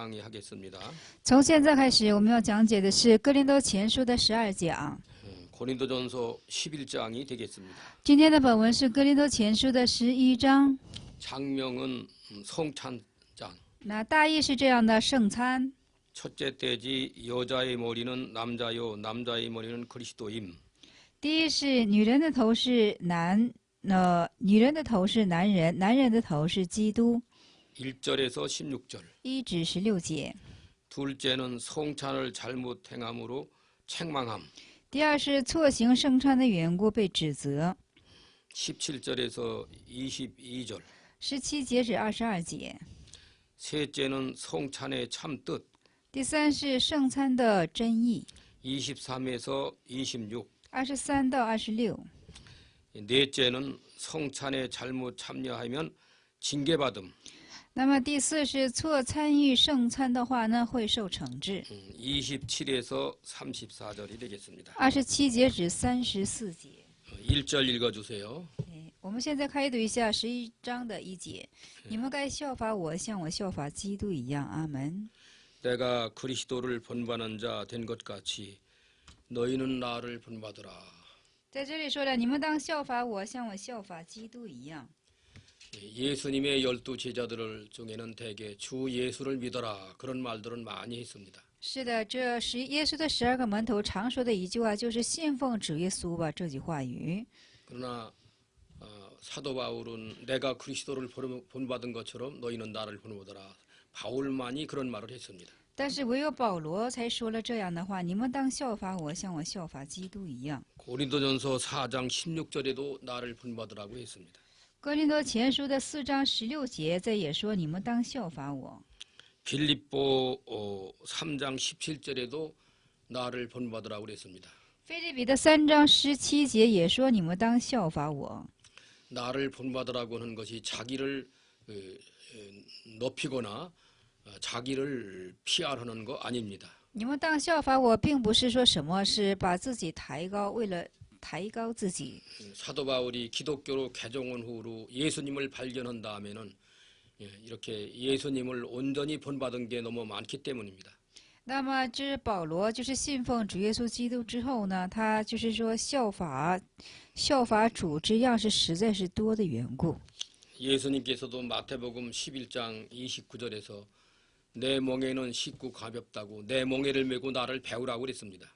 강의하겠습니다. 从现在开始，我们要讲解的是哥林多前书的12讲。 고린도전서 11장이 되겠습니다. 今天的本文是哥林多前书的11章。 장명은 성찬장. 那大意是这样的：圣餐， 첫째 떼지 여자의 머리는 남자요 남자의 머리는 그리스도임. 第一是女人的头是女人的头是男人，男人的头是基督。 1절에서 16절. 1至16节。 둘째는 성찬을 잘못 행함으로 책망함. 第二是错行圣餐的缘故被指责。 17절에서 22절. 17节至22节。 셋째는 성찬의 참뜻. 第三是圣餐的真意。 23에서 26. 23到26。 넷째는 성찬에 잘못 참여하면 징계받음. 那么第四是错参与圣餐的话呢，会受惩治。 27에서 34절이 되겠습니다. 27节至34节。 1절 읽어주세요. 我们现在开读一下11章的1节。你们该效法我，像我效法基督一样。阿门。 내가 그리스도를 본받는 자 된 것 같이 너희는 나를 본받으라. 在这里说了，你们当效法我，像我效法基督一样。 예수님의 12 제자들 중에는 대개 주 예수를 믿어라 그런 말들은 많이 했습니다. 是的，这是耶稣的12个门徒常说的一句话，就是信奉主耶稣吧。这句话语。 그러나 사도 바울은 내가 그리스도를 본받은 것처럼 너희는 나를 본받아라. 바울만이 그런 말을 했습니다. 但是唯有保罗才说了这样的话：你们当效法我，像我效法基督一样。 고린도전서 4장 16절에도 나를 본받으라고 했습니다. 哥林多前书的4章16节，这也说你们当效法我。 빌립보 3장 17절에도 나를 본받으라고 그랬습니다. 腓立比的3章17节也说你们当效法我。 나를 본받으라고 하는 것이 자기를 높이거나 자기를 피하라는 거 아닙니다. 你们当效法我，并不是说什么是把自己抬高，为了抬高自己。 사도 바울이 기독교로 개종한 후로 예수님을 발견한 다음에는 이렇게 예수님을 온전히 본받은 게 너무 많기 때문입니다. 那么，这保罗就是信奉主耶稣基督之后呢，他就是说效法主之样式实在是多的缘故。 예수님께서도 마태복음 11장 29절에서 내 멍에는 쉽고 가볍다고 내 멍에를 메고 나를 배우라고 그랬습니다.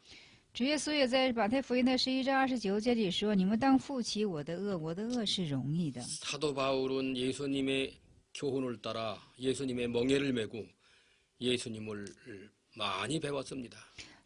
主耶稣也在马太福音的11章29节里说：“你们当负起我的恶，我的恶是容易的。” 사도 바울은 예수님의 교훈을 따라 예수님의 멍에를 메고 예수님을 많이 배웠습니다.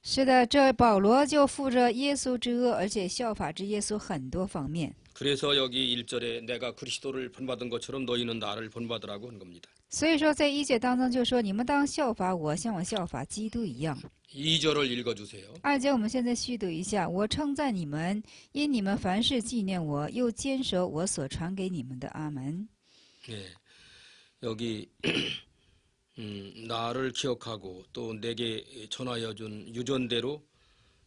是的，这保罗就负着耶稣之恶，而且效法之耶稣很多方面。 그래서 여기 1절에 내가 그리스도를 본받은 것처럼 너희는 나를 본받으라고 한 겁니다. 所以说，在1节当中就说：“你们当效法我，像我效法基督一样。” 2절을 읽어주세요. 2节我们现在续读一下：“我称赞你们，因你们凡事纪念我，又坚守我所传给你们的。”阿门。 네, 여기 나를 기억하고 또 내게 전하여 준 유전대로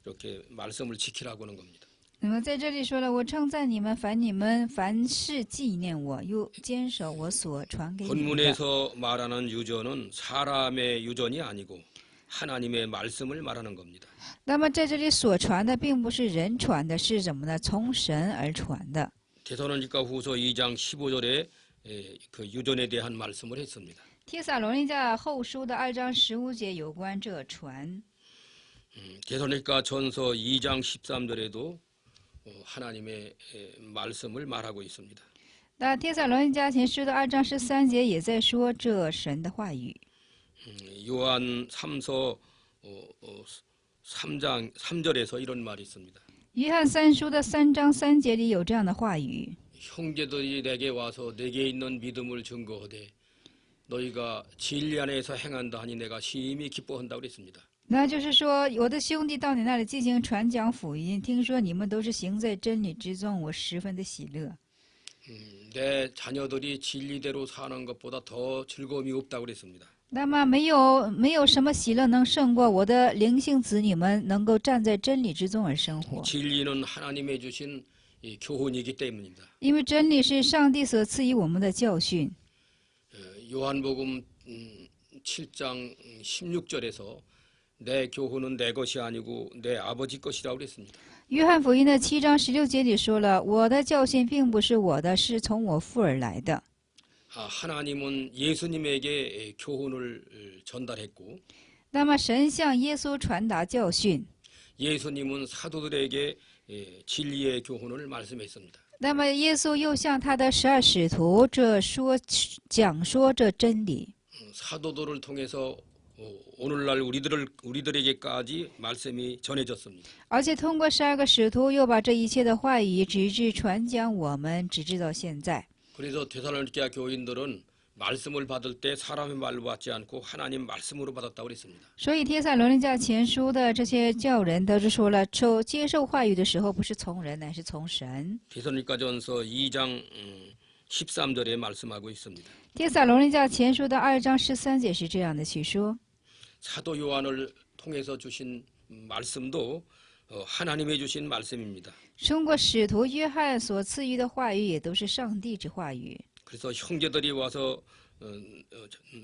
이렇게 말씀을 지키라고 하는 겁니다. 那么在这里说了：“我称赞你们，你们凡事纪念我，又坚守我所传给你们的。” 본문에서 말하는 유전은 사람의 유전이 아니고 하나님의 말씀을 말하는 겁니다. 那么在这里所传的并不是人传的，是什么呢？从神而传的。 데살로니가후서 2장 15절에 그 유전에 대한 말씀을 했습니다. 帖撒罗尼迦后书的2章15节有关这传。 데살로니가전서 2장 13절에도 하나님의 말씀을 말하고 있습니다. 那帖撒罗尼迦前书的2章13节也在说这神的话语。 요한 3서 3장 3절에서 이런 말이 있습니다. 约翰3书的3章3节里有这样的话语。 형제들이 내게 와서 내게 있는 믿음을 증거하되 너희가 진리 안에서 행한다 하니 내가 심히 기뻐한다고 그랬습니다. 那就是说，我的兄弟到你那里进行传讲福音，听说你们都是行在真理之中，我十分的喜乐。 내 자녀들이 진리대로 사는 것보다 더 즐거움이 없다고 그랬습니다. 那么没有什么喜乐能胜过我的灵性子女们能够站在真理之中而生活。 진리는 하나님의 주신 교훈이기 때문입니다. 因为真理是上帝所赐予我们的教训。 요한복음 7장 16절에서 내 교훈은 내 것이 아니고 내 아버지 것이라고 그랬습니다. 约翰福音的7章16节里说了，我的教训并不是我的，是从我父而来的。 하나님은 예수님에게 교훈을 전달했고 那么神向耶稣传达教训， 예수님은 사도들에게 진리의 교훈을 말씀했습니다. 那么耶稣又向他的12使徒讲说这真理。 사도들을 통해서 오늘날 우리들에게까지 말씀이 전해졌습니다. 而且通过12个使徒，又把这一切的话语直至传讲我们，直至到现在。 그래서 데살로니가 교인들은 말씀을 받을 때 사람의 말로 받지 않고 하나님 말씀으로 받았다고 그랬습니다. 所以帖撒罗尼迦前书的这些教人都是说了，接受话语的时候不是从人，乃是从神。 데살로니가전서 2장 13절에 말씀하고 있습니다. 帖撒罗尼迦前书的2章13节是这样的去说。 사도 요한을 통해서 주신 말씀도 하나님의 주신 말씀입니다. 通过使徒约翰所赐予的话语，也都是上帝之话语。 그래서 형제들이 와서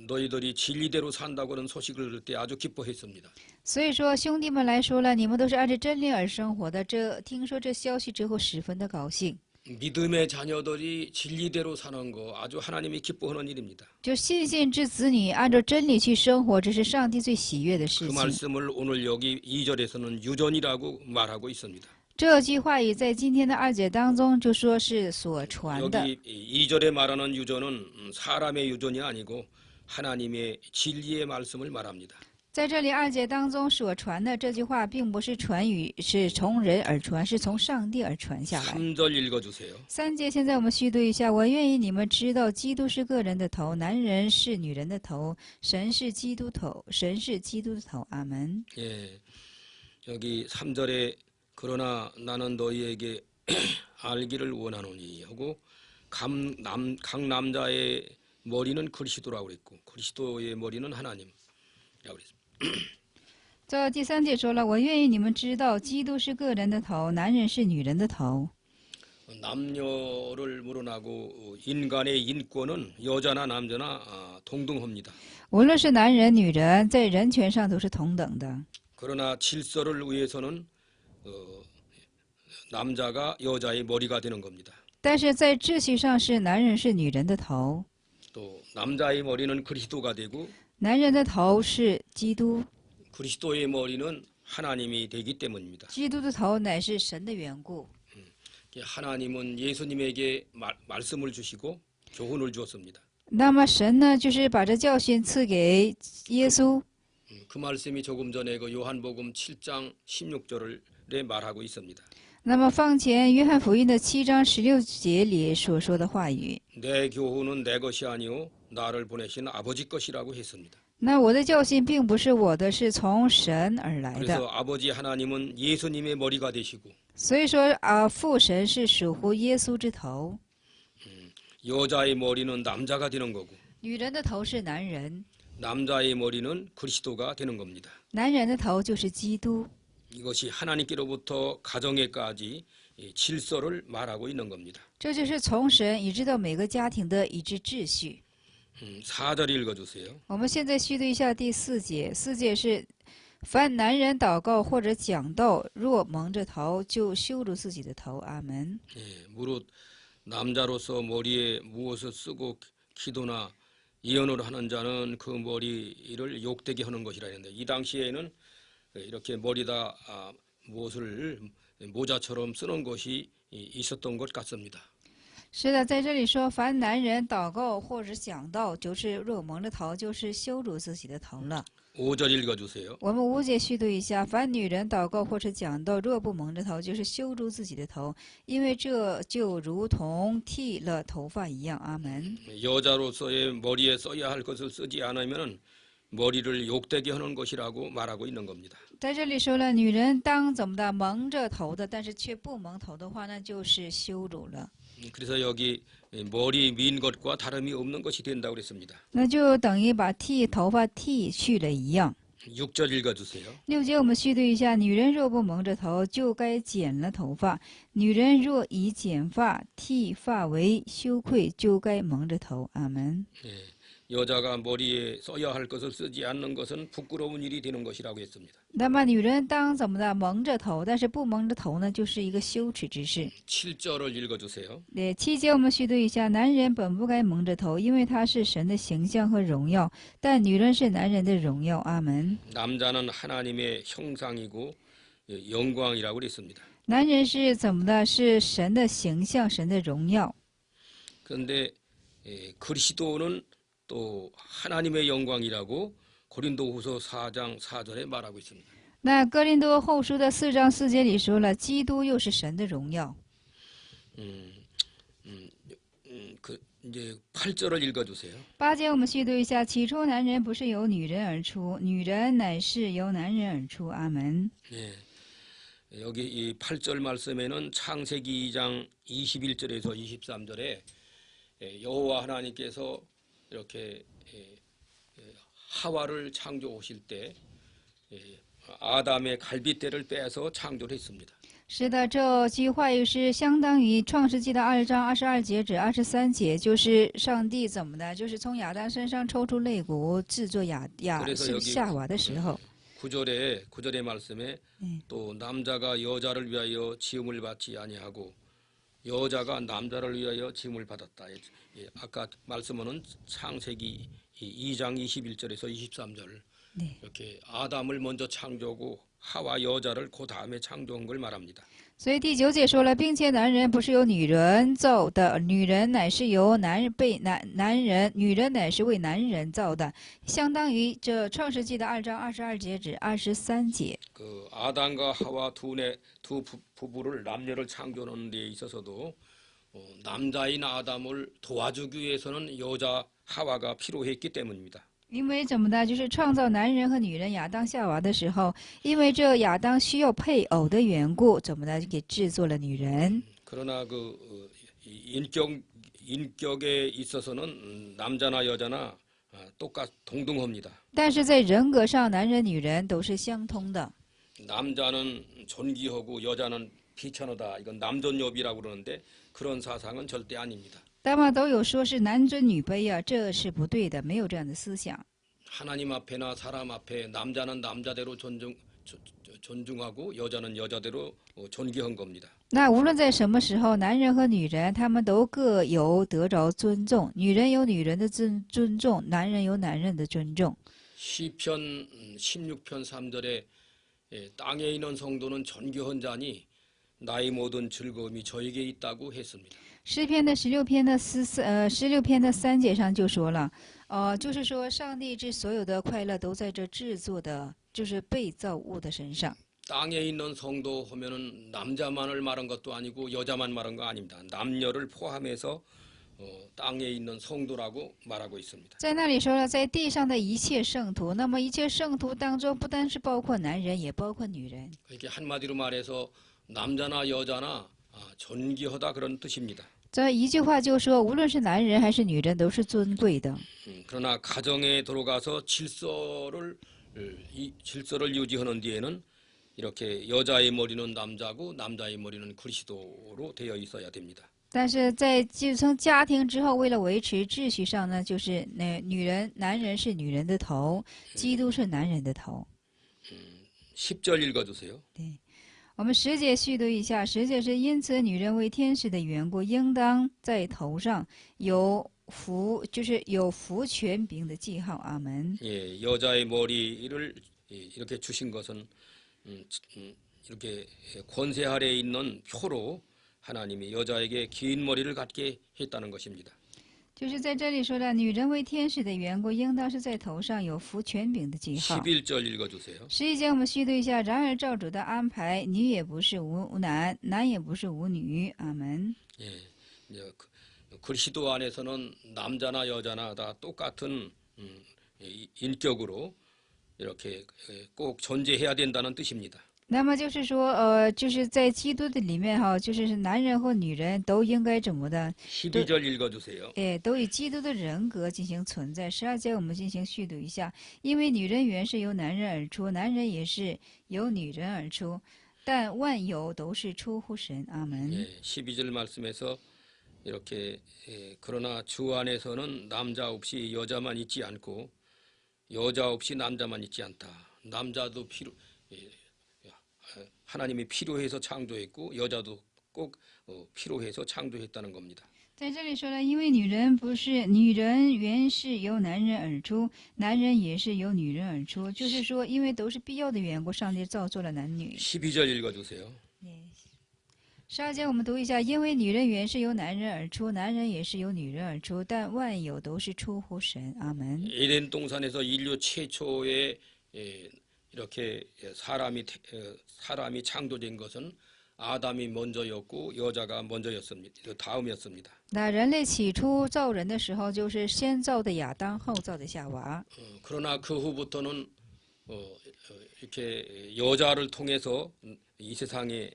너희들이 진리대로 산다고 하는 소식을 들을 때 아주 기뻐했습니다. 所以说，兄弟们来说了，你们都是按照真理而生活的。听说这消息之后，十分的高兴。 믿음의 자녀들이 진리대로 사는 거 아주 하나님이 기뻐하는 일입니다. 就信心之子女按照真理去生活，这是上帝最喜悦的事 그 情。 말씀을 오늘 여기 2절에서는 유전이라고 말하고 있습니다. 这句话语在今天的2节当中就说是所传的。 여기 2절에 말하는 유전은 사람의 유전이 아니고 하나님의 진리의 말씀을 말합니다. 在这里2节当中所传的这句话，并不是传语，是从人而传，是从上帝而传下来。 3절 읽어주세요. 3节，现在我们续读一下。我愿意你们知道，基督是个人的头，男人是女人的头，神是基督头，神是基督的头。阿门。 예, 여기 3절에 그러나 나는 너희에게 알기를 원하노니 하고 각 남자의 머리는 그리스도라고 그랬고 그리스도의 머리는 하나님이라고 그랬습니다. 这第3节说了，我愿意你们知道，基督是个人的头，男人是女人的头。 남녀를 물어나고 인간의 인권은 여자나 남자나 동등합니다. 无论是男人、女人，在人权上都是同等的。 그러나 질서를 위해서는 남자가 여자의 머리가 되는 겁니다. 但是在秩序上是男人是女人的头， 또 남자의 머리는 그리스도가 되고 男人的头是基督， 그리스도의 머리는 하나님이 되기 때문입니다. 基督的头乃是神的缘故。 하나님은 예수님에게 말씀을 주시고 교훈을 주었습니다. 那么神呢，就是把这教训赐给耶稣。 그 말씀이 조금 전에 그 요한복음 7장 16절에 말하고 있습니다. 那么放前约翰福音的7章16节里所说的话语， 내 교훈은 내 것이 아니오 나를 보내신 아버지 것이라고 했습니다. 那我的教训并不是我的，是从神而来的。 그래서 아버지 하나님은 예수님의 머리가 되시고 所以说父神是属乎耶稣之头， 여자의 머리는 남자가 되는 거고 女人的头是男人， 남자의 머리는 그리스도가 되는 겁니다. 男人的头就是基督。 이것이 하나님께로부터 가정에까지 질서를 말하고 있는 겁니다. 这就是从神以致到每个家庭的一致秩序。 4절 읽어주세요. 我们现在续读一下第4节。4节是：凡男人祷告或者讲道，若蒙着头，就羞辱自己的头。阿门。 무릇 남자로서 머리에 무엇을 쓰고 기도나 예언을 하는 자는 그 머리를 욕되게 하는 것이라 했는데 이 당시에는 이렇게 머리다 무엇을 모자처럼 쓰는 것이 있었던 것 같습니다. 是的，在这里说，凡男人祷告或者讲道，就是若蒙着头，就是羞辱自己的头了。 5절 읽어주세요. 我们5节续读一下：凡女人祷告或者讲道，若不蒙着头，就是羞辱自己的头，因为这就如同剃了头发一样。阿门。 여자로서의 머리에 써야 할 것을 쓰지 않으면 머리를 욕되게 하는 것이라고 말하고 있는 겁니다. 在这里说了，女人当怎么的蒙着头的，但是却不蒙头的话，那就是羞辱了。 그래서 여기 머리 민 것과 다름이 없는 것이 된다고 그랬습니다. 那就等于把头发剃去了一样。 6절 읽어주세요. 6节我们续读一下：女人若不蒙着头，就该剪了头发；女人若以剪发、剃发为羞愧，就该蒙着头。阿门。 여자가 머리에 써야 할 것을 쓰지 않는 것은 부끄러운 일이 되는 것이라고 했습니다. 那么女人当怎么的蒙着头，但是不蒙着头呢，就是一个羞耻之事。 7절을 읽어주세요. 对，7节我们续读一下：男人本不该蒙着头，因为他是神的形象和荣耀；但女人是男人的荣耀。阿门。 남자는 하나님의 형상이고 영광이라고 그랬습니다. 男人是怎么的？是神的形象，神的荣耀。 그런데 그리스도는 또 하나님의 영광이라고 고린도후서 4장 4절에 말하고 있습니다. 那哥林多后书的4章4节里说了，基督又是神的荣耀。 이제 8절을 읽어주세요. 8节我们续读一下：起初男人不是由女人而出，女人乃是由男人而出。阿门。 예, 여기 이 8절 말씀에는 창세기 2장 21절에서 23절에 여호와 하나님께서 이렇게 하와를 창조하실 때 아담의 갈빗대를 빼서 창조를 했습니다. 是的，这句话语是相当于创世纪的2章22节至23节，就是上帝怎么的，就是从亚当身上抽出肋骨制作夏娃的时候。 9절의 말씀에 또 남자가 여자를 위하여 지음을 받지 아니하고 여자가 남자를 위하여 지음을 받았다. 아까 말씀은 창세기 2장 21절에서 23절 네. 이렇게 아담을 먼저 창조하고 하와 여자를 그 다음에 창조한 걸 말합니다. 所以第9节说了，并且男人不是由女人造的，女人乃是由男人，女人乃是为男人造的，相当于这创世纪的2章22节至23节。 그 아담과 하와 두 부부를 남녀를 창조하는 데 있어서도 남자인 아담을 도와주기 위해서는 여자 하와가 필요했기 때문입니다. 因为怎么的，就是创造男人和女人亚当夏娃的时候，因为这亚当需要配偶的缘故，怎么的给制作了女人。 그러나 그 인격에 있어서는 남자나 여자나 동등합니다. 但是在人格上，男人女人都是相通的。 남자는 존귀하고 여자는 비천하다. 이건 남존여비라고 그러는데 그런 사상은 절대 아닙니다. 那么都有说是男尊女卑啊，这是不对的，没有这样的思想。 하나님 앞에나 사람 앞에 남자는 남자대로 존중하고 여자는 여자대로 존귀한 겁니다. 那无论在什么时候，男人和女人他们都各有得着尊重，女人有女人的尊重，男人有男人的尊重。 시편 16편 3절에 땅에 있는 성도는 존귀한 자니 나의 모든 즐거움이 저에게 있다고 했습니다. 诗篇的16篇的16篇的3节上就说了，就是说上帝之所有的快乐都在这制作的，就是被造物的身上。 땅에 있는 성도 하면은 남자만을 말한 것도 아니고 여자만 말한 거 아닙니다. 남녀를 포함해서 땅에 있는 성도라고 말하고 있습니다. 在那里说了，在地上的一切圣徒，那么一切圣徒当中，不单是包括男人，也包括女人。 이렇게 한마디로 말해서 남자나 여자나 존귀하다 그런 뜻입니다. 这一句话就说，无论是男人还是女人，都是尊贵的。 그러나 가정에 들어가서 질서를 유지하는 뒤에는 이렇게 여자의 머리는 남자고 남자의 머리는 그리스도로 되어 있어야 됩니다. 但是在继承家庭之后，为了维持秩序上呢，就是男人是女人的头，基督是男人的头。 10절 읽어주세요. 我们10节续读一下，10节是因此女人为天使的缘故，应当在头上有福，就是有福权柄的记号。阿门。 예, 여자의 머리를 이렇게 주신 것은 이렇게 권세 아래에 있는 표로 하나님이 여자에게 긴 머리를 갖게 했다는 것입니다. 就是在这里说的，女人为天使的缘故，应当是在头上有福权柄的记号。 11절 읽어주세요. 11节我们续读一下，然而照主的安排，女也不是无男，男也不是无女。阿门。 예, 이제 그리스도 안에서는 남자나 여자나 다 똑같은 인격으로 이렇게 꼭 존재해야 된다는 뜻입니다. 那么就是说，就是在基督的里面哈，就是男人和女人都应该怎么的？ 12절 읽어주세요. 都以基督的人格进行存在。12节我们进行续读一下，因为女人原是由男人而出，男人也是由女人而出，但万有都是出乎神。阿门。 예, 12절 말씀에서 이렇게 그러나 주 안에서는 남자 없이 여자만 있지 않고 여자 없이 남자만 있지 않다. 남자도 하나님이 필요해서 창조했고 여자도 꼭 필요해서 창조했다는 겁니다. 在这里说了，因为女人不是女人原是由男人而出，男人也是由女人而出，就是说，因为都是必要的缘故，上帝造作了男女。 12절 읽어주세요. 12节我们读一下，因为女人原是由男人而出，男人也是由女人而出，但万有都是出乎神。阿门。 에덴 동산에서 인류 최초의 이렇게 사람이 창조된 것은 아담이 먼저였고 여자가 먼저였습니다. 다음이었습니다. 那人类起初造人的时候，就是先造的亚当，后造的夏娃。 그러나 그 후부터는 이렇게 여자를 통해서 이 세상에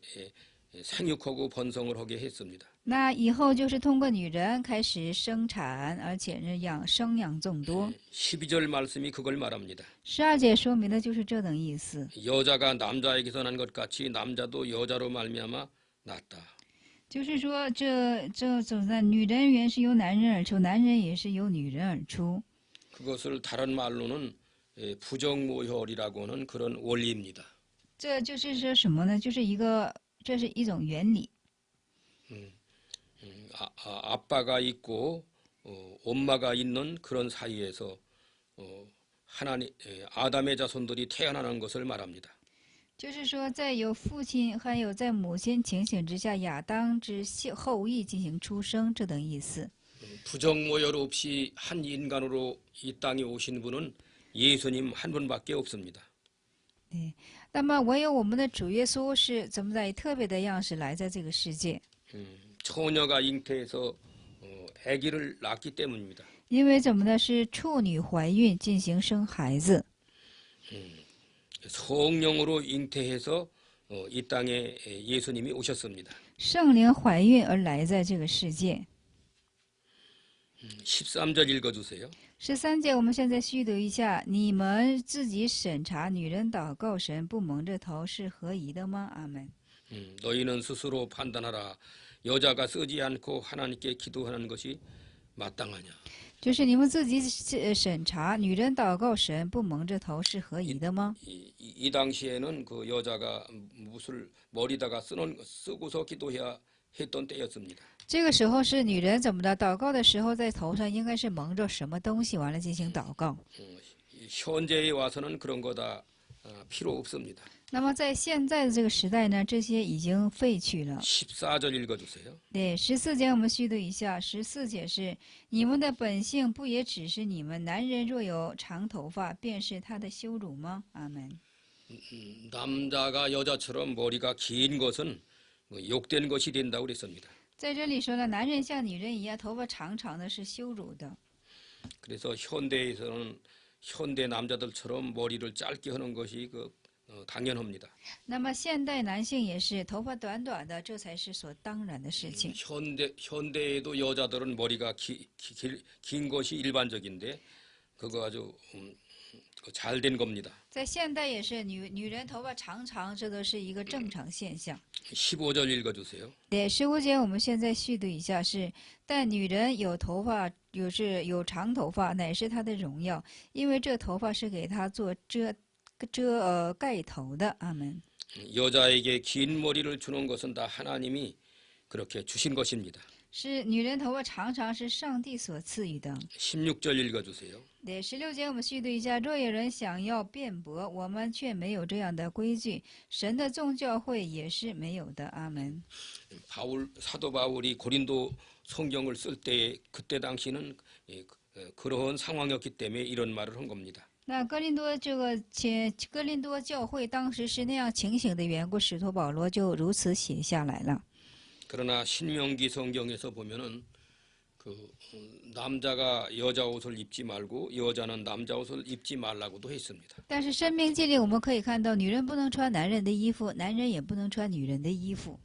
생육하고 번성을 하게 했습니다. 那以后就是通过女人开始生产，而且生养众多。 12절 말씀이 그걸 말합니다. 12节说明的就是这等意思。 여자가 남자에게서 난 것 같이 남자도 여자로 말미암아 났다. 就是说这种的女人原是由男人而出，男人也是由女人而出。 그것을 다른 말로는 부정모혈이라고 하는 그런 원리입니다. 这就是说什么呢？这是一种原理。 아빠가 있고 엄마가 있는 그런 사이에서 아담의 자손들이 태어나는 것을 말합니다. 就是说，在有父亲还有在母亲情形之下，亚当之后裔进行出生，这等意思。 부정모혈 없이 한 인간으로 이 땅에 오신 분은 예수님 한 분밖에 없습니다. 那么，唯有我们的主耶稣是怎么以特别的样式来在这个世界？ 처녀가 잉태해서 아기를 낳기 때문입니다. 因为怎么呢？是处女怀孕进行生孩子。 성령으로 잉태해서 이 땅에 예수님이 오셨습니다. 圣灵怀孕而来在这个世界。 13절 읽어주세요. 13节，我们现在续读一下：你们自己审查，女人祷告神不蒙着头是合宜的吗？阿门。 너희는 스스로 판단하라. 여자가 쓰지 않고 하나님께 기도하는 것이 마땅하냐. 就是你们自己审查，女人祷告神不蒙着头是合宜的吗？ 이 당시에는 그 여자가 무술 머리다가 쓰고서 기도해야 했던 때였습니다. 这个时候是女人怎么的？祷告的时候，在头上应该是蒙着什么东西，完了进行祷告。 현재에 와서는 그런 거 다 필요 없습니다. 那么在现在的这个时代呢，这些已经废去了。 14절 읽어주세요. 对，14节我们续读一下。14节是：你们的本性不也只是你们男人若有长头发，便是他的羞辱吗？阿门。 남자가 여자처럼 머리가 긴 것은 욕된 것이 된다고 그랬습니다. 在这里说呢，男人像女人一样，头发长长的是羞辱的。 그래서 현대에서는 현대 남자들처럼 머리를 짧게 하는 것이 당연합니다. 那么现代男性也是头发短短的，这才是所当然的事情。 현대에도 여자들은 머리가 긴 것이 일반적인데 그거 아주 잘 된 겁니다. 在现代也是女人头发长长，这都是一个正常现象。 15절 읽어주세요. 对，15节我们现在续读一下是：但女人有头发，有长头发，乃是她的荣耀，因为这头发是给她做盖头的。阿门。 여자에게 긴 머리를 주는 것은 다 하나님이 그렇게 주신 것입니다. 是女人头发长长是上帝所赐予的。 16절 읽어주세요. 对，16节我们续读一下：若有人想要辩驳，我们却没有这样的规矩，神的众教会也是没有的。阿门。 사도 바울이 고린도 성경을 쓸 때 그때 당시는 그러한 상황이었기 때문에 이런 말을 한 겁니다. 那哥林多教会当时是那样情形的缘故，使徒保罗就如此写下来了。 그러나 신명기 성경에서 보면은 남자가 여자 옷을 입지 말고 여자는 남자 옷을 입지 말라고도 했습니다. 但是申命记里我们可以看到，女人不能穿男人的衣服，男人也不能穿女人的衣服。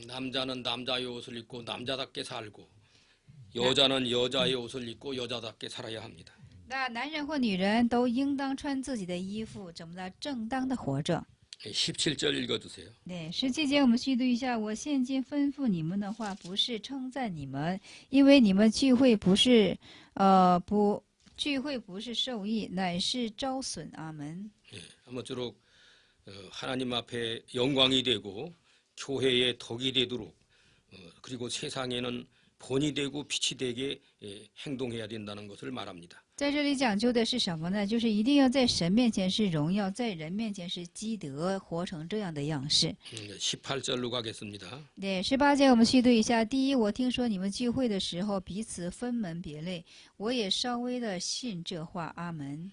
남자는 남자의 옷을 입고 남자답게 살고 여자는 여자의 옷을 입고 여자답게 살아야 합니다. 那男人或女人都应当穿自己的衣服，怎么的正当的活着。 17절 읽어주세요. 对，17节我们细读一下。我现今吩咐你们的话，不是称赞你们，因为你们聚会不是，聚会不是受益，乃是招损。阿门。 아무쪼록 하나님 앞에 영광이 되고 교회의 덕이 되도록 그리고 세상에는 본이 되고 빛이 되게 행동해야 된다는 것을 말합니다. 在这里讲究的是什么呢？就是一定要在神面前是荣耀，在人面前是积德，活成这样的样式。 18절로 가겠습니다. 对，18节我们细读一下。第一，我听说你们聚会的时候彼此分门别类，我也稍微的信这话。阿门。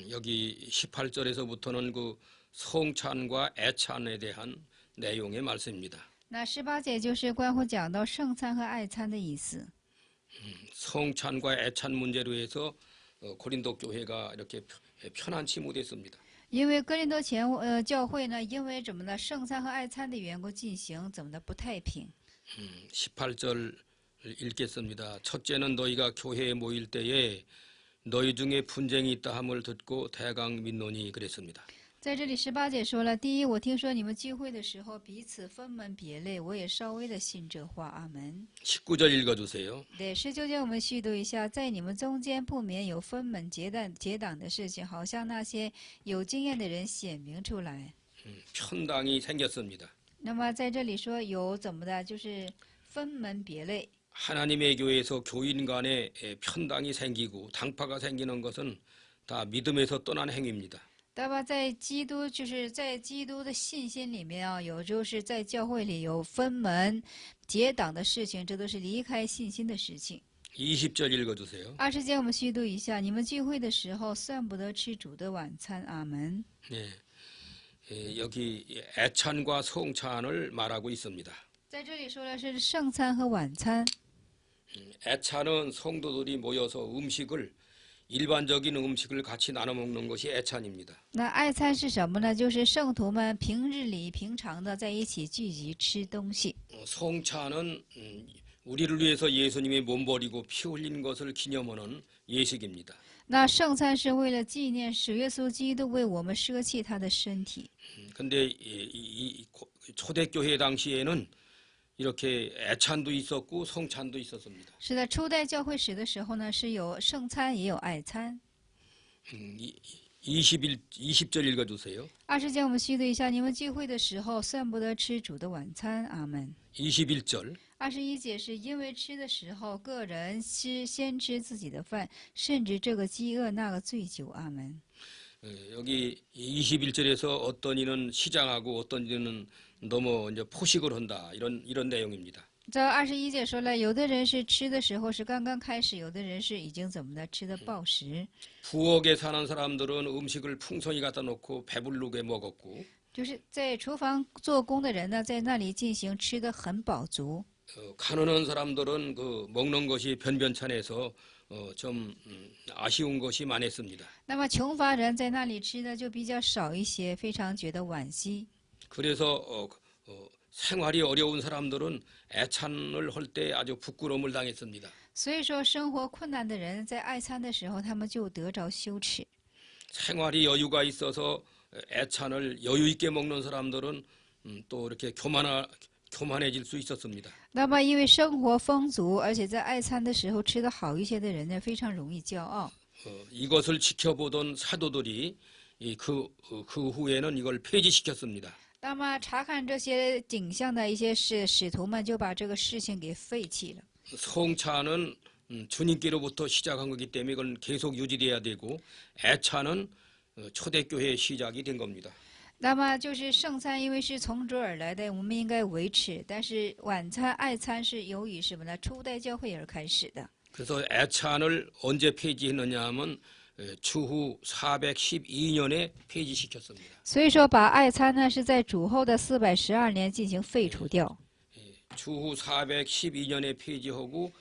여기 18절에서부터는 그 성찬과 애찬에 대한 내용의 말씀입니다. 那18节就是关乎讲到圣餐和爱餐的意思。 성찬과 애찬 문제로 해서 고린도 교회가 이렇게 편안치 못했습니다. 因为哥林多教会呢，因为怎么呢？圣餐和爱餐的缘故进行怎么的不太平。 18절 읽겠습니다. 첫째는 너희가 교회에 모일 때에 너희 중에 분쟁이 있다 함을 듣고 대강 믿노니 그랬습니다. 在这里18节说了，第一，我听说你们聚会的时候彼此分门别类，我也稍微的信这话。阿门。 19절 읽어주세요. 对，19节我们细读一下，在你们中间不免有分门结党的事情，好像那些有经验的人显明出来。 편당이 생겼습니다. 那么在这里说有怎么的，就是分门别类。 하나님의 교회에서 교인 간에 편당이 생기고 당파가 생기는 것은 다 믿음에서 떠난 행위입니다. 对吧？在基督就是在基督的信心里面啊，有就是在教会里有分门结党的事情，这都是离开信心的事情。 20절 읽어주세요. 20节我们细读一下，你们聚会的时候算不得吃主的晚餐。阿门。 네, 여기 애찬과 성찬을 말하고 있습니다. 在这里说的是圣餐和晚餐。 애찬은 성도들이 모여서 일반적인 음식을 같이 나눠 먹는 것이 애찬입니다. 那爱餐是什么呢？就是圣徒们平日里平常的在一起聚集吃东西。 성찬은 우리를 위해서 예수님이 몸 버리고 피 흘린 것을 기념하는 예식입니다. 那圣餐是为了纪念主耶稣基督为我们舍弃他的身体。 근데 이 초대교회 당시에는 이렇게 애찬도 있었고 성찬도 있었습니다. 是的，初代教会史的时候呢，是有圣餐也有爱餐。 20절 읽어주세요. 20节我们细读一下，你们聚会的时候算不得吃主的晚餐。阿门。 21절. 21节是因为吃的时候，个人先吃自己的饭，甚至这个饥饿那个醉酒。阿门。 여기 21절에서 어떤 이는 시장하고 어떤 이는 너무 이제 포식을 한다 이런 내용입니다. 这21节说了，有的人是吃的时候是刚刚开始，有的人是已经怎么的吃的暴食。 부엌에 사는 사람들은 음식을 풍성히 갖다 놓고 배부르게 먹었고 就是在厨房做工的人呢，在那里进行吃的很饱足。 가난한 사람들은 그 먹는 것이 변변찮아서 좀 아쉬운 것이 많았습니다. 那么穷乏人在那里吃的就比较少一些，非常觉得惋惜。 그래서 생활이 어려운 사람들은 애찬을 할 때 아주 부끄러움을 당했습니다. 所以说，生活困难的人在爱餐的时候，他们就得着羞耻。 생활이 여유가 있어서 애찬을 여유 있게 먹는 사람들은 또 이렇게 교만해질 수 있었습니다. 那么，因为生活丰足，而且在爱餐的时候吃得好一些的人呢，非常容易骄傲。 이것을 지켜보던 사도들이 그 후에는 이걸 폐지시켰습니다. 那么，查看这些景象的一些使徒们就把这个事情给废弃了。 성찬은 주님께로부터 시작한 거기 때문에 이건 계속 유지돼야 되고 애찬은 초대교회의 시작이 된 겁니다. 那么就是圣餐，因为是从主而来的，我们应该维持。但是晚餐、爱餐是由于什么呢？初代教会而开始的。 그래서 애찬을 언제 폐지했느냐 하면 추후 412년에 폐지시켰습니다. 所以说，把爱餐呢是在主后的412年进行废除掉。 추후 412년에 폐지하고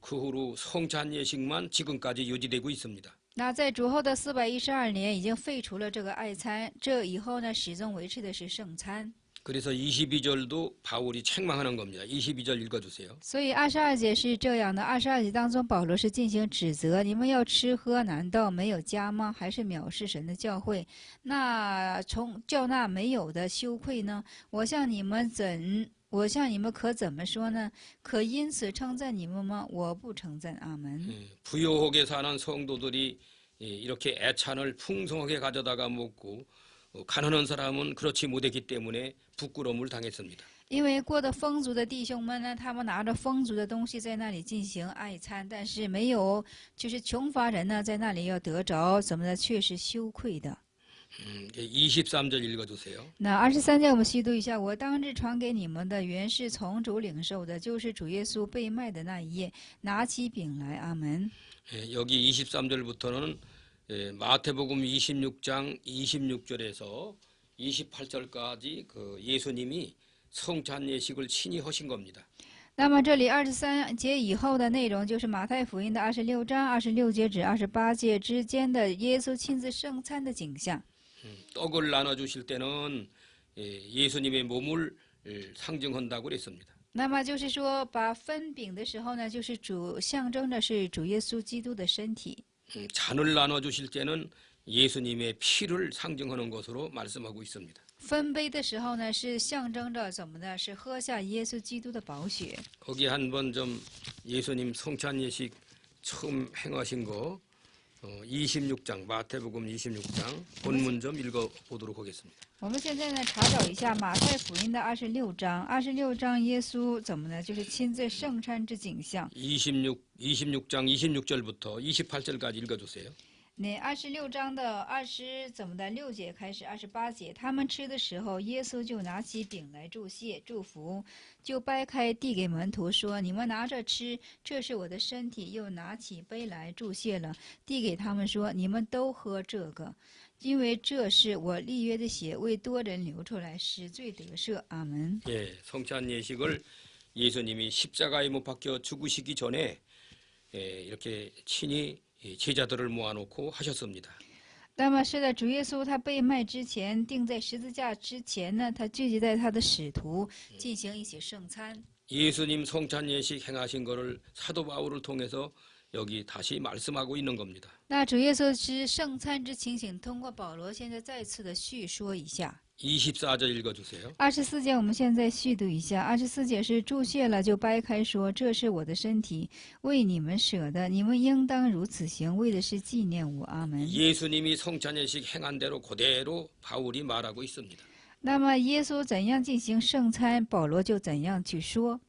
그 후로 성찬 예식만 지금까지 유지되고 있습니다. 那在主后的412年已经废除了这个爱餐，这以后呢始终维持的是圣餐。 그래서 22절도 바울이 책망하는 겁니다. 22절 읽어주세요. 所以22节是这样的，22节当中保罗是进行指责：你们要吃喝，难道没有家吗？还是藐视神的教会？那从叫那没有的羞愧呢？我向你们可怎么说呢？可因此称赞你们吗？我不称赞。阿门。 부요하게 사는 성도들이 이렇게 애찬을 풍성하게 가져다가 먹고 가난한 사람은 그렇지 못했기 때문에 부끄러움을 당했습니다. 因为过得丰足的弟兄们呢，他们拿着丰足的东西在那里进行爱餐，但是没有，就是穷乏人呢，在那里要得着怎么的，却是羞愧的。 23절 읽어주세요. 那23节我们细读一下，我当日传给你们的，原是从主领受的，就是主耶稣被卖的那一夜，拿起饼来。阿门。 여기 23절부터는 마태복음 26장 26절에서 28절까지 그 예수님이 성찬 예식을 친히 하신 겁니다. 那么这里23节以后的内容，就是马太福音的26章26节至28节之间的耶稣亲自圣餐的景象。 떡을 나눠주실 때는 예수님의 몸을 상징한다고 그랬습니다. 那么就是说，把分饼的时候呢，就是象征的是主耶稣基督的身体。 잔을 나눠주실 때는 예수님의 피를 상징하는 것으로 말씀하고 있습니다. 分杯的时候呢，是象征着怎么呢？是喝下耶稣基督的宝血。 거기 한번 좀 예수님 성찬 예식 처음 행하신 거 26장 마태복음 26장 본문 좀 읽어보도록 하겠습니다. 我们现在呢，查找一下马太福音的26章。26章耶稣怎么呢？就是亲自圣餐之景象。 26장 26절부터 28절까지 읽어주세요. 那26章的6节开始28节，他们吃的时候，耶稣就拿起饼来祝谢、祝福，就掰开递给门徒说：“你们拿着吃，这是我的身体。”又拿起杯来祝谢了，递给他们说：“你们都喝这个，因为这是我立约的血，为多人流出来，使罪得赦。”阿门。 예, 성찬 예식을 예수님이 십자가에 못 박혀 죽으시기 전에 이렇게 친히 제자들을 모아놓고 하셨습니다. 那么是的，主耶稣他被卖之前，钉在十字架之前呢，他聚集在他的使徒进行一起圣餐。 예수님 성찬 예식 행하신 것을 사도 바울을 통해서 여기 다시 말씀하고 있는 겁니다. 那主耶稣之圣餐之情形，通过保罗现在再次的叙说一下。 24절 읽어주세요. 24节我们现在细读一下。24节是祝谢了，就掰开说：“这是我的身体，为你们舍的，你们应当如此行，为的是纪念我。”阿门。 예수님이 성찬 예식 행한 대로 그대로 바울이 말하고 있습니다. 那么耶稣怎样进行圣餐，保罗就怎样去说。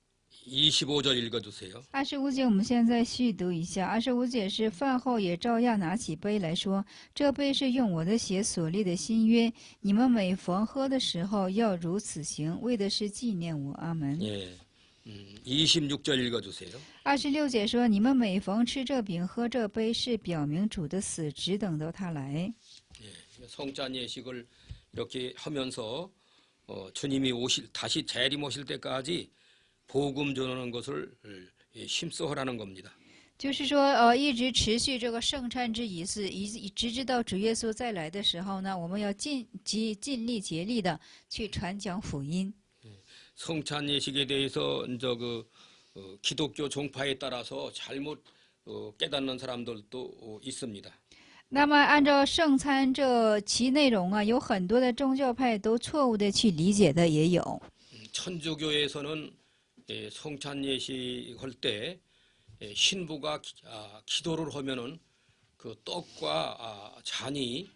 25절 읽어주세요. 25节我们现在细读一下。25节是饭后也照样拿起杯来说：“这杯是用我的血所立的新约，你们每逢喝的时候要如此行，为的是纪念我。”阿门。 예, 26절 읽어주세요. 26节说：“你们每逢吃这饼、喝这杯，是表明主的死，只等到他来。” 예, 성찬 예식을 이렇게 하면서 주님이 다시 재림오실 때까지 복음 전하는 것을 힘써 하라는 겁니다. 就是说，一直持续这个圣餐之仪式，直至到主耶稣再来的时候呢，我们要尽力竭力的去传讲福音。 성찬 예식에 대해서 이제 기독교 종파에 따라서 잘못 깨닫는 사람들도 있습니다. 那么，按照圣餐这其内容啊，有很多的宗教派都错误的去理解的也有。 천주교에서는 성찬 예식 할 때 신부가 기도를 하면은 그 떡과 잔이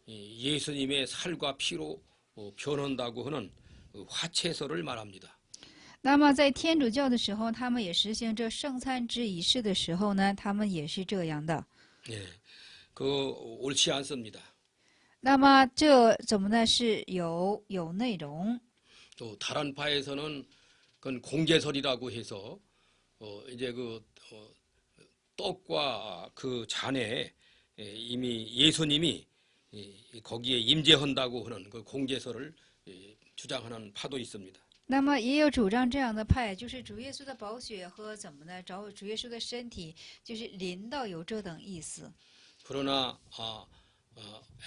예수님의 살과 피로 변한다고 하는 화채설을 말합니다. 那么在天主教的时候，他们也实行这圣餐之仪式的时候呢，他们也是这样的。 예, 그 옳지 않습니다. 那么这怎么呢？是有内容。 또 다른 파에서는 그건 공제설이라고 해서 이제 떡과 그 잔에 이미 예수님이 거기에 임재한다고 하는 그 공제설을 주장하는 파도 있습니다. 那么也有主张这样的派，就是主耶稣的宝血和怎么呢？主耶稣的身体就是临到有这等意思。 그러나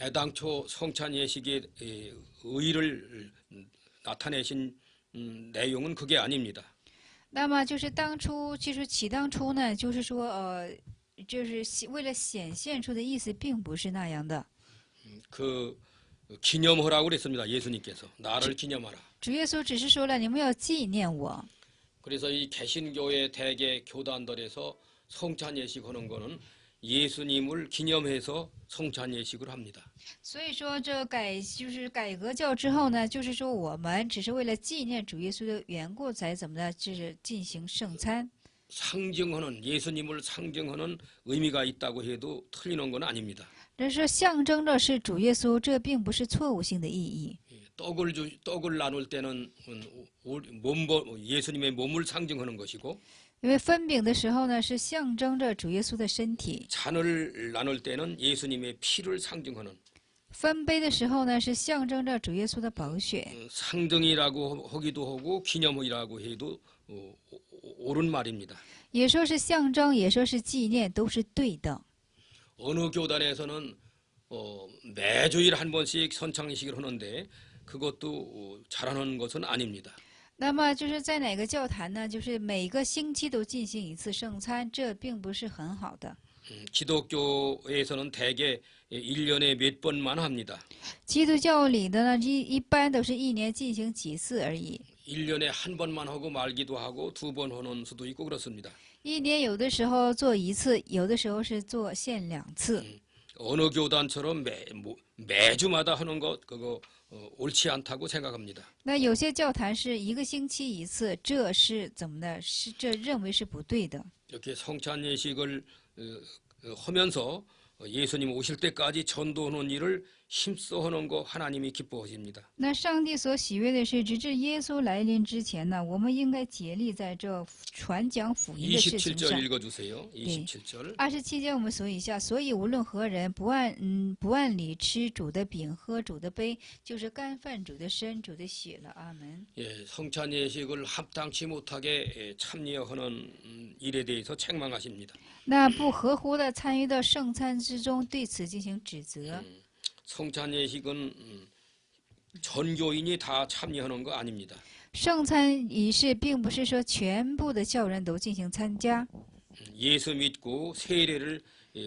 애당초 성찬 예식의 의의를 나타내신 내용은 그게 아닙니다. 那么就是当初，就是起当初呢，就是说就是为了显现出的意思，并不是那样的。 그 기념하라고 그랬습니다. 예수님께서 나를 기념하라. 主耶稣只是说了，你们要纪念我。 그래서 이 개신교의 대개 교단들에서 성찬 예식하는 거는 예수님을 기념해서 성찬 예식을 합니다. 所以说，这就是改革教之后呢，就是说我们只是为了纪念主耶稣的缘故才怎么的，就是进行圣餐。 상징하는 예수님을 상징하는 의미가 있다고 해도 틀리는 건 아닙니다. 这是象征着是主耶稣，这并不是错误性的意义。 떡을 나눌 때는 예수님의 몸을 상징하는 것이고 因为分饼的时候呢，是象征着主耶稣的身体； 잔을 나눌 때는 예수님의 피를 상징하는 分杯的时候呢，是象征着主耶稣的宝血。 상징이라고 하기도 하고 기념이라고 해도 옳은 말입니다. 也说是象征，也说是纪念，都是对的。 어느 교단에서는 매주일 한 번씩 선창식을 하는데 그것도 잘하는 것은 아닙니다. 那么就是在哪个教坛呢？就是每个星期都进行一次圣餐，这并不是很好的。 기독교에서는 대개 1년에 몇 번만 합니다. 基督教里的呢，一般都是一年进行几次而已。 1년에 한 번만 하고 말기도 하고 2번 하는 수도 있고 그렇습니다. 一年有的时候做一次，有的时候是做限2次。 어느 교단처럼 매주마다 하는 것 그거 옳지 않다고 생각합니다. 那有些教坛是一个星期一次，这是怎么的？这认为是不对的。 이렇게 성찬 예식을 하면서 예수님 오실 때까지 전도하는 일을 힘써 하는 거 하나님이 기뻐하십니다. 那上帝所喜悦的是，直至耶稣来临之前呢，我们应该竭力在这传讲福音的事情 27절 上。 읽어주세요. 27절. 27节我们数一下，所以无论何人不按理吃主的饼，喝主的杯，就是干犯主的身、主的血了。阿门。 예, 성찬 예식을 합당치 못하게 참여하는 일에 대해서 책망하십니다. 那不合乎的参与到圣餐之中，对此进行指责。 성찬 예식은 전교인이 다 참여하는 거 아닙니다. 圣餐仪式并不是说全部的教人都进行参加， 예수 믿고 세례를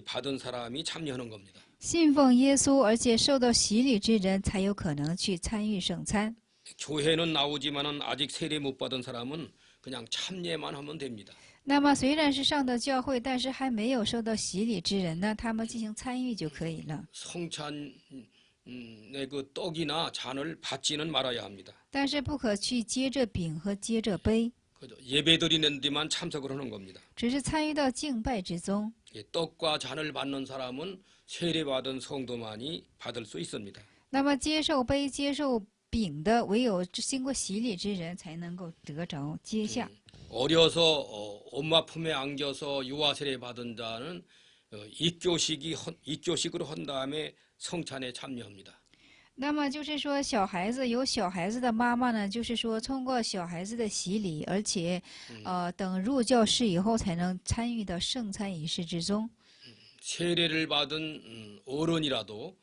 받은 사람이 참여하는 겁니다. 信奉耶稣而且受到洗礼之人才有可能去参与圣餐。 교회는 나오지만은 아직 세례 못 받은 사람은 그냥 참여만 하면 됩니다. 那么虽然是上到教会，但是还没有受到洗礼之人呢，他们进行参与就可以了。 성찬의 그 떡이나 잔을 받지는 말아야 합니다. 但是不可去接着饼和接着杯， 그죠? 예배드리는 데만 참석을 하는 겁니다. 只是参与到敬拜之中。 예, 떡과 잔을 받는 사람은 세례 받은 성도만이 받을 수 있습니다. 那么接受杯、接受饼的，唯有经过洗礼之人才能够得着接下。 어려서 엄마 품에 안겨서 유아 세례 받은 자는 입교식으로 한 다음에 성찬에 참여합니다. 那么就是说，小孩子有小孩子的妈妈呢，就是说通过小孩子的洗礼，而且等入教室以后才能参与到圣餐仪式之中。 세례를 받은 어른이라도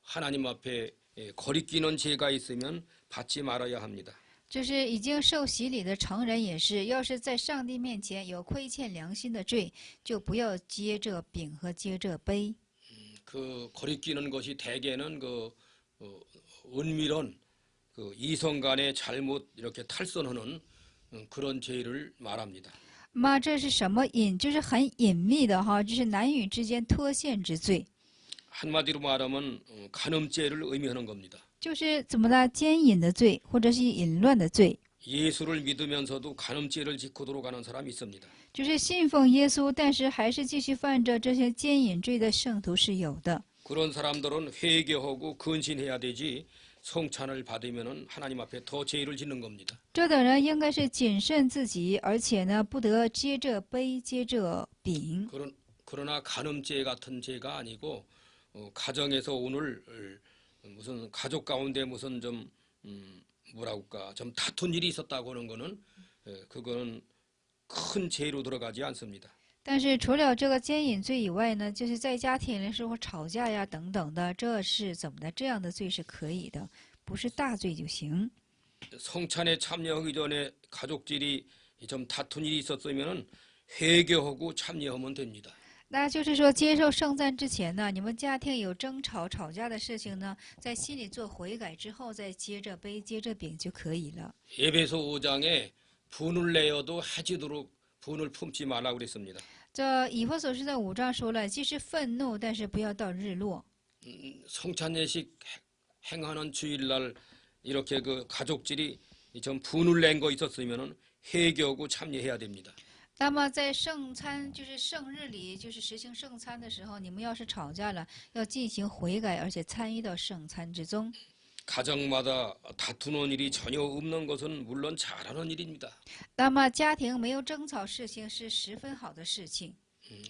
하나님 앞에 거리끼는 죄가 있으면 받지 말아야 합니다. 就是已经受洗礼的成人也是，要是在上帝面前有亏欠良心的罪，就不要接着饼和接着杯。 그 거리끼는 것이 대개는 그 은밀한 그 이성 간의 잘못 이렇게 탈선하는 그런 죄를 말합니다. 妈，这是什么隐？就是很隐秘的哈，就是男女之间脱线之罪， 한마디로 말하면 간음죄를 의미하는 겁니다. 就是怎么的奸淫的罪，或者是淫乱的罪。 예수를 믿으면서도 간음죄를 짓고 돌아가는 사람이 있습니다. 就是信奉耶稣，但是还是继续犯着这些奸淫罪的圣徒是有的。 그런 사람들은 회개하고 근신해야 되지 성찬을 받으면은 하나님 앞에 더 죄를 짓는 겁니다. 这等人应该是谨慎自己，而且呢，不得接着杯，接着饼。 그러나 간음죄 같은 죄가 아니고 가정에서 오늘 무슨 가족 가운데 무슨 좀 뭐랄까 좀 다툰 일이 있었다고 하는 거는 그거는 큰 죄로 들어가지 않습니다. 但是除了这个奸淫罪以外呢，就是在家庭的时候吵架呀等等的，这是怎么的？这样的罪是可以的，不是大罪就行。 성찬에 참여하기 전에 가족끼리 좀 다툰 일이 있었으면 회개하고 참여하면 됩니다. 那就是说，接受圣餐之前呢，你们家庭有争吵、吵架的事情呢，在心里做悔改之后，再接着杯、接着饼就可以了。 에베소 5장에 분을 내어도 해지도록 분을 품지 말라고 그랬습니다. 这以弗所书的5章说了，既是愤怒，但是不要到日落。 성찬 예식 행하는 주일날 이렇게 그 가족들이 좀 분을 낸 거 있었으면은 회개하고 참여해야 됩니다. 那么在圣餐，就是圣日里，就是实行圣餐的时候，你们要是吵架了，要进行悔改，而且参与到圣餐之中。 가정마다 다투는 일이 전혀 없는 것은 물론 잘하는 일입니다. 那么家庭没有争吵事情是十分好的事情。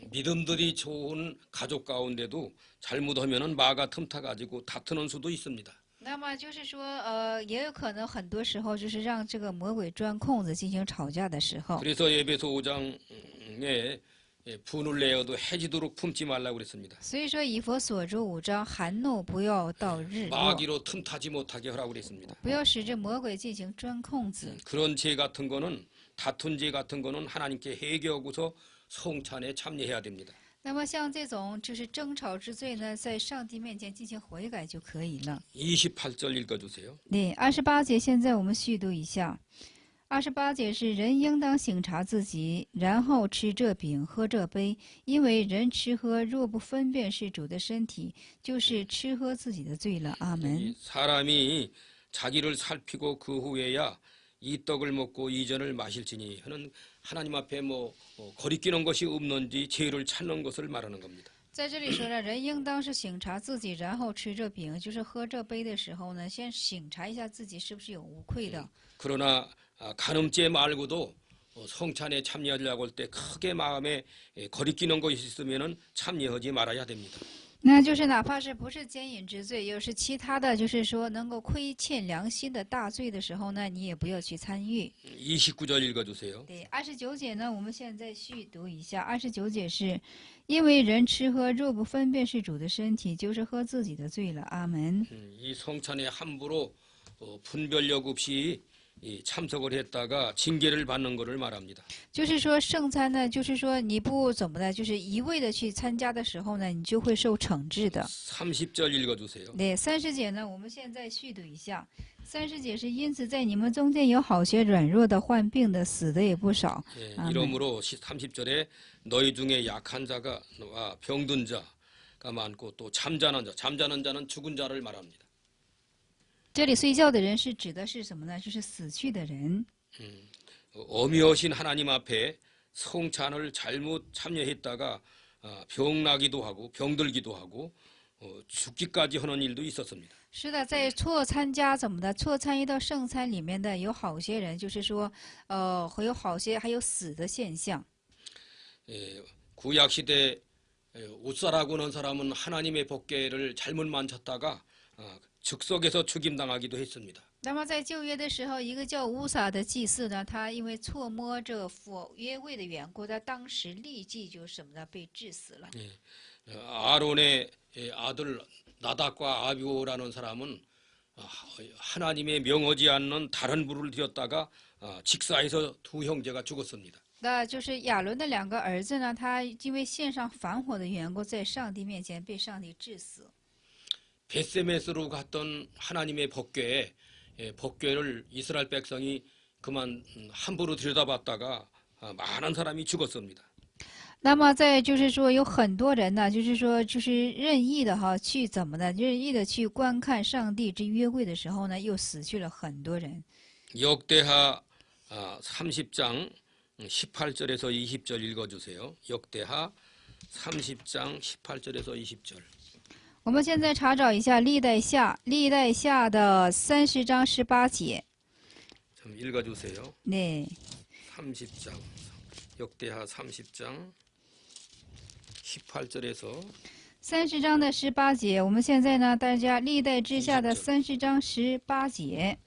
믿음들이 좋은 가족 가운데도 잘못하면은 마가 틈타 가지고 다투는 수도 있습니다. 那么就是说，也有可能很多时候就是让这个魔鬼钻空子进行吵架的时候。 그래서 에베소 5장에 분을 내어도 해지도록 품지 말라고 그랬습니다. 所以说，以弗所书5章，含怒不要到日落， 마귀로 틈타지 못하게 하라고 그랬습니다. 不要使这魔鬼进行钻空子。 그런 죄 같은 거는 다툰 죄 같은 거는 하나님께 회개하고서 성찬에 참여해야 됩니다. 那么像这种就是争吵之罪呢，在上帝面前进行悔改就可以了。 28절 읽어주세요. 对，28节，现在我们续读一下。28节是人应当省察自己，然后吃这饼，喝这杯，因为人吃喝若不分辨是主的身体，就是吃喝自己的罪了。阿门。 이 사람이 자기를 살피고 그 후에야 이 떡을 먹고 이 잔을 마실지니 하는 하나님 앞에 뭐 거리끼는 것이 없는지 죄를 찾는 것을 말하는 겁니다. 在这里说了，人应当是省察自己，然后吃这饼，就是喝这杯的时候呢，先省察一下自己是不是有无愧的。 그러나 간음죄 말고도 성찬에 참여하려고 할 때 크게 마음에 거리끼는 것이 있으면은 참여하지 말아야 됩니다. 那就是哪怕是不是奸淫之罪，又是其他的，就是说能够亏欠良心的大罪的时候呢，你也不要去参与。 29절 읽어주세요. 对，29节呢，我们现在续读一下。29节是，因为人吃喝若不分辨是主的身体，就是喝自己的罪了。阿门。 이 성찬에 함부로 분별력 없이 참석을 했다가 징계를 받는 것을 말합니다. 就是说圣餐呢，就是说你不怎么的，就是一味的去参加的时候呢，你就会受惩治的。 30절 읽어주세요. 对，30节呢，我们现在续读一下。30节是因此在你们中间有好些软弱的、患病的、死的也不少。 예, 아멘. 이러므로 30절에 너희 중에 약한 자가 병든 자가 많고 또 잠자는 자는 죽은 자를 말합니다. 这里睡觉的人是指的是什么呢？就是死去的人。 어미하신 하나님 앞에 성찬을 잘못 참여했다가 병나기도 하고 병들기도 하고 죽기까지 하는 일도 있었습니다. 是的，在错参加怎么的？错参与到圣餐里面的有好些人，就是说，会有好些还有死的现象。 구약 시대 웃사라고 하는 사람은 하나님의 법궤를 잘못 만졌다가 즉석에서 죽임당하기도 했습니다. 那么在旧约的时候，一个叫乌撒的祭司呢，他因为错摸这约柜的缘故，他当时立即就什么呢？被致死了。 아론의 아들 나답과 아비오라는 사람은 하나님의 명하지 않는 다른 불을 들였다가 직사해서 두 형제가 죽었습니다. 那就是亚伦的两个儿子呢，他因为献上反火的缘故，在上帝面前被上帝致死。 베세메스로 갔던 하나님의 법궤를 이스라엘 백성이 그만 함부로 들여다봤다가 많은 사람이 죽었습니다. 那么再就是说，有很多人呢，就是说，就是任意的哈，去怎么的，任意的去观看上帝之约柜的时候呢，又死去了很多人。 역대하 30장 18절에서 20절 읽어주세요. 역대하 30장 18절에서 20절. 我们现在查找一下历代下的30章18节。 좀 읽어주세요. 네. 30장 역대하 30장 18절에서 30章的18节，我们现在呢，大家历代之下的30章18节，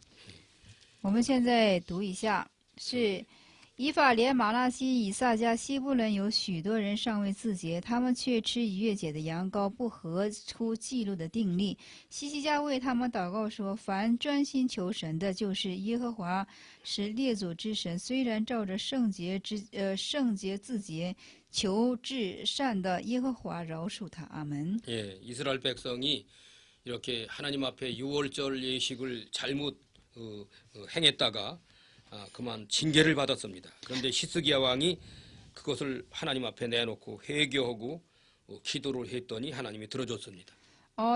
我们现在读一下，是以法莲、马拉西、以萨迦、西布伦有许多人尚未自洁，他们却吃逾越节的羊羔，不合出记录的定例。西西家为他们祷告说：凡专心求神的，就是耶和华是列祖之神，虽然照着圣洁自洁，求至善的耶和华饶恕他。阿门。 예, 이스라엘 백성이 이렇게 하나님 앞에 유월절 예식을 잘못 행했다가 그만 징계를 받았습니다. 그런데 히스기야 왕이 그것을 하나님 앞에 내놓고 회개하고 기도를 했더니 하나님이 들어줬습니다.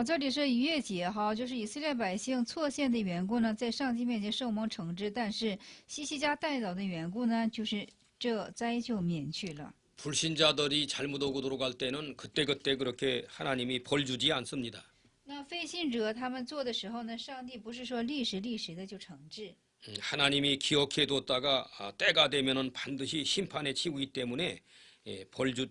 这里是逾越节哈，就是以色列百姓错陷的缘故呢，在上帝面前受蒙惩治，但是西西家代祷的缘故呢，就是这灾就免去了。 불신자들이 잘못 오고 돌아갈 때는 그때그때 그렇게 하나님이 벌 주지 않습니다. 那非信者他们做的时候呢，上帝不是说立时的就惩治。 하나님이 기억해뒀다가 때가 되면은 반드시 심판에 치우기 때문에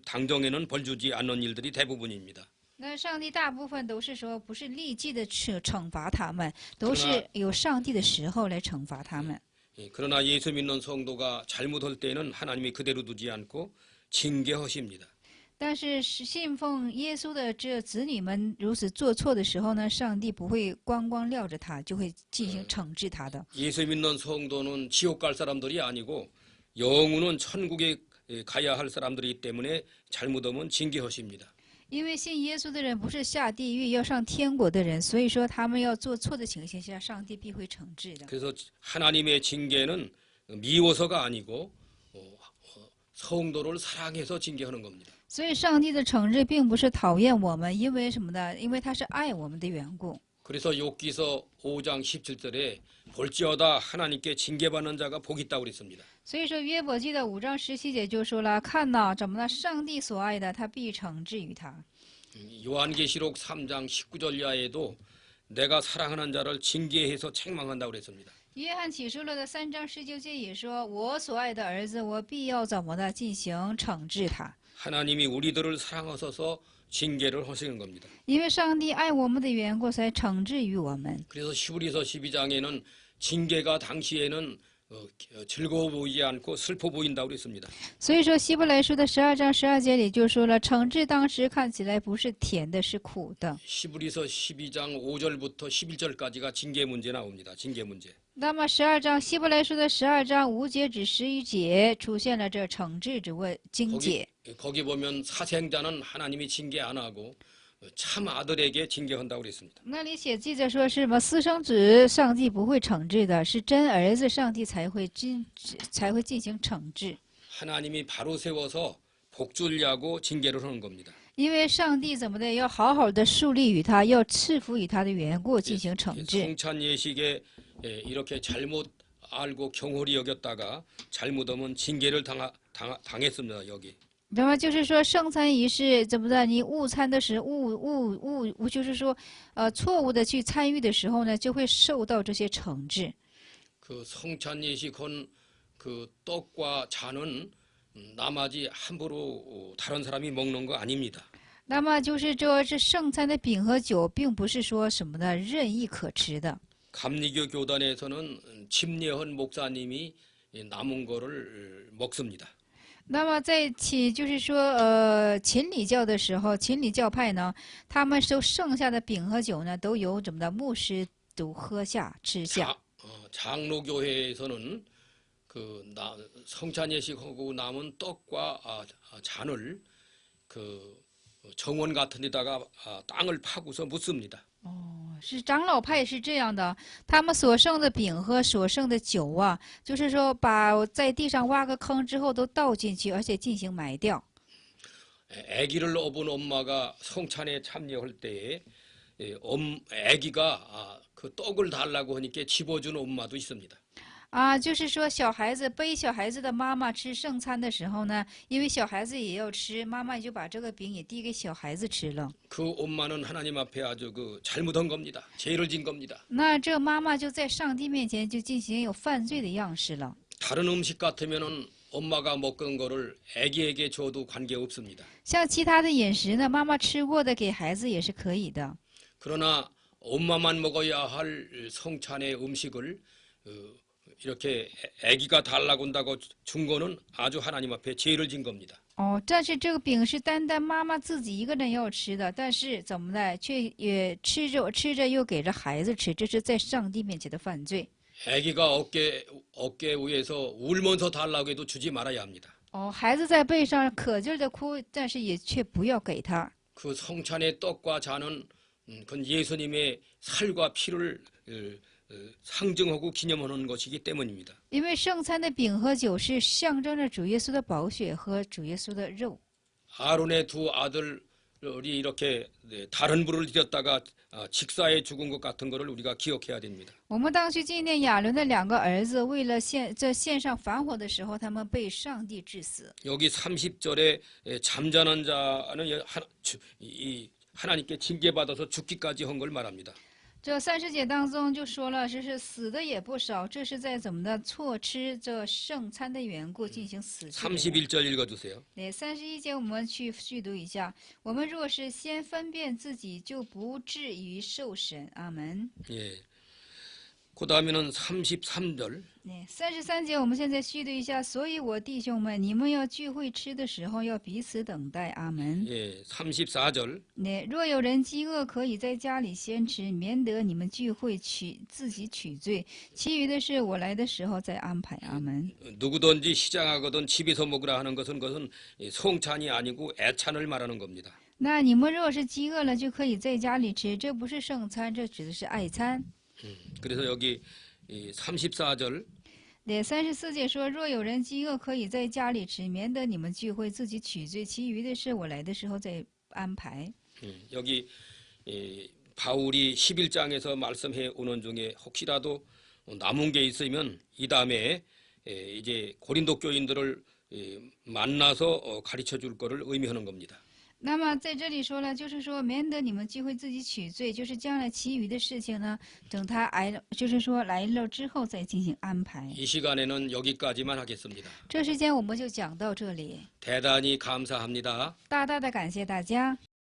당정에는 벌 주지 않는 일들이 대부분입니다. 那上帝大部分都是说不是立即的惩罚他们，都是有上帝的时候来惩罚他们。 그러나 예수 믿는 성도가 잘못할 때는 하나님이 그대로 두지 않고 징계하십니다. 但是信奉耶稣的这子女们如此做错的时候呢，上帝不会光撂着他，就会进行惩治他的。 예수 믿는 성도는 지옥 갈 사람들이 아니고 영혼은 천국에 가야 할 사람들이기 때문에 잘못하면 징계하십니다. 因为信耶稣的人不是下地狱要上天国的人，所以说他们要做错的情形下，上帝必会惩治的。 그래서 하나님의 징계는 미워서가 아니고 성도를 사랑해서 징계하는 겁니다. 所以上帝的惩治并不是讨厌我们，因为什么呢？因为他是爱我们的缘故。 그래서 욥기서 5장 17절에 볼지어다 하나님께 징계받는 자가 복이 있다고 그랬습니다. 所以说约伯记的5章17节就说了，看呐，怎么呢？上帝所爱的，他必惩治于他。 요한계시록 3장 19절 이하에도 내가 사랑하는 자를 징계해서 책망한다고 그랬습니다. 约翰启示录的3章19节也说，我所爱的儿子，我必要怎么的进行惩治他。 하나님이 우리들을 사랑하셔서 징계를 하시는 겁니다. 因为上帝爱我们的缘故，才惩治于我们。 그래서 히브리서 12장에는 징계가 당시에는 즐거워 보이지 않고 슬퍼 보인다고 그랬습니다. 所以说，希伯来书的12章12节里就说了，惩治当时看起来不是甜的，是苦的。 히브리서 12장 5절부터 11절까지가 징계 문제 나옵니다. 징계 문제. 那么12章希伯来书的12章5节至11节出现了这惩治之问经解。 거기 보면 사생자는 하나님이 징계 안 하고 참 아들에게 징계한다고 그랬습니다. 那里写记着说是什么私生子，上帝不会惩治的，是真儿子，上帝才会进行惩治。 하나님이 바로 세워서 복 주려고 징계를 하는 겁니다. 因为上帝怎么的要好好的树立与他，要赐福与他的缘故进行惩治。 성찬 예식에 이렇게 잘못 알고 경홀히 여겼다가 잘못하면 징계를 당했습니다. 여기. 那么就是说圣餐仪式怎么的？你误参的时就是说错误的去参与的时候呢，就会受到这些惩治。 그 성찬 예식한 그 떡과 잔은 남아지 함부로 다른 사람이 먹는 거 아닙니다. 那么就是说这圣餐的饼和酒，并不是说什么的任意可吃的。 감리교 교단에서는 침례한 목사님이 남은 거를 먹습니다. 那么在就是说秦礼教的时候，秦礼教派呢，他们收剩下的饼和酒呢，都由怎么的牧师都喝下吃下。 장로교회에서는 그 성찬 예식하고 남은 떡과 잔을 그 정원 같은 데다가 땅을 파고서 묻습니다. 是长老派是这样的，他们所剩的饼和所剩的酒啊，就是说把在地上挖个坑之后都倒进去，而且进行埋掉。 아기를 업은 엄마가 성찬에 참여할 때에 아기가 그 떡을 달라고 하니까 집어준 엄마도 있습니다. 就是说小孩子背小孩子的妈妈吃圣餐的时候呢，因为小孩子也要吃，妈妈就把这个饼也递给小孩子吃了。 그 엄마는 하나님 앞에 아주 그 잘못한 겁니다. 죄를 진 겁니다. 那这妈妈就在上帝面前就进行有犯罪的样式了。 다른 음식 같으면은 엄마가 먹은 거를 아기에게 줘도 관계 없습니다. 像其他的饮食呢，妈妈吃过的给孩子也是可以的。 그러나 엄마만 먹어야 할 성찬의 음식을 이렇게 아기가 달라고 한다고 준 거는 아주 하나님 앞에 죄를 진 겁니다. 哦，但是这个饼是单单妈妈自己一个人要吃的，但是怎么呢？却也吃着又给着孩子吃，这是在上帝面前的犯罪。 아기가 어깨 위에서 울면서 달라고 해도 주지 말아야 합니다. 哦，孩子在背上可劲儿的哭，但是也却不要给他。 그 성찬의 떡과 잔은 그건 예수님의 살과 피를 상징하고 기념하는 것이기 때문입니다. 因为圣餐的饼和酒是象征着主耶稣的宝血和主耶稣的肉。 아론의 두 아들이 이렇게 다른 불을 들였다가 직사에 죽은 것 같은 것을 우리가 기억해야 됩니다. 我们当去纪念亚伦的2个儿子，为了献上反火的时候，他们被上帝致死。 여기 30절에 잠자는 자는 하나님께 징계받아서 죽기까지 한 걸 말합니다. 这30节当中就说了，这是死的也不少，这是在怎么的错吃这圣餐的缘故进行死去的人。 31절 읽어주세요. 对，31节我们去续读一下。我们若是先分辨自己，就不至于受审。阿门。 예. 그 다음에는 33절. 对，33节我们现在续读一下。所以我弟兄们，你们要聚会吃的时候，要彼此等待。阿门。 예. 34절. 对，若有人饥饿，可以在家里先吃，免得你们聚会自己取罪。其余的事，我来的时候再安排。阿门。 누구든지 시장하거든 집에서 먹으라 하는 것은 그것은 성찬이 아니고 애찬을 말하는 겁니다. 那你们若是饥饿了，就可以在家里吃，这不是圣餐，这指的是爱餐。 그래서 여기 34절. 네, 34节说，若有人饥饿，可以在家里吃，免得你们聚会自己取罪。其余的事，我来的时候再安排。 여기 바울이 11장에서 말씀해 오는 중에 혹시라도 남은 게 있으면 이 다음에 이제 고린도 교인들을 만나서 가르쳐 줄 거를 의미하는 겁니다. 那么在这里说了，就是说免得你们聚会自己取罪，就是将来其余的事情呢，等他来了，就是说来了之后再进行安排。 이 시간에는 여기까지만 하겠습니다. 这时间我们就讲到这里， 대단히 감사합니다. 大大的感谢大家。